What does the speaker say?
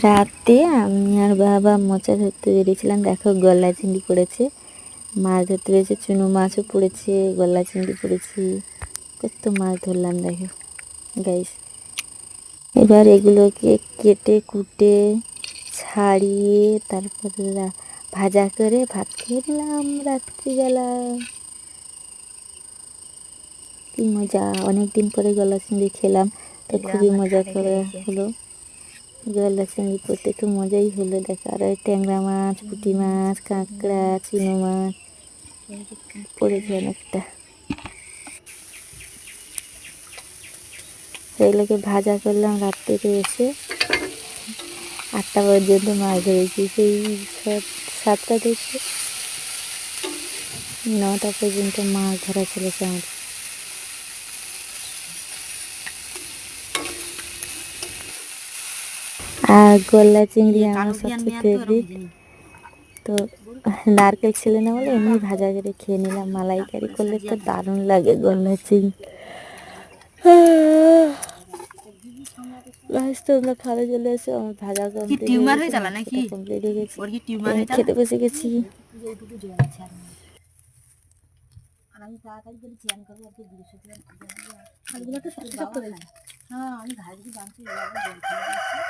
রাতে আমি আর বাবা মোচা ধরতে বেরিয়েছিলাম। দেখো গলদা চিংড়ি পড়েছে, মাছ ধরতে পেরেছে, চুনো মাছও পড়েছে, গলদা চিংড়ি পড়েছি, কত মাছ ধরলাম দেখো গাইস। এবার এগুলোকে কেটে কুটে ছাড়িয়ে তারপরে ভাজা করে ভাত খেয়ে নিলাম রাত্রিবেলা। কি মজা, অনেকদিন পরে গলদা চিংড়ি খেলাম, তো খুবই মজা করে হলো। গলদা চিংড়ি করতে তো মজাই হলো। দেখো আর ট্যাংরা মাছ, পুঁটি মাছ, কাঁকড়া, চুনো মাছ পড়েছে অনেকটা। সেগুলোকে ভাজা করলাম। রাত্রিতে এসে 8টা পর্যন্ত মাছ ধরেছি, সেই 7টা থেকে 9টা পর্যন্ত মাছ ধরা চলেছে আমার। আর গলদা চিংড়ি আমার সবচেয়ে ফেভারিট। তো নারকেল ছিল না বলে এমনি ভাজা করে খেয়ে নিলাম। মালাইকারি করলে তো দারুণ লাগে গলদা চিংড়ি। তোমরা খাবে চলে এসো, আমার ভাজা কমপ্লিট হয়ে গেছে, খেতে বসে গেছি। আমি তাড়াতাড়ি করে চ্যান করবো, আজকে বৃহস্পতিবার।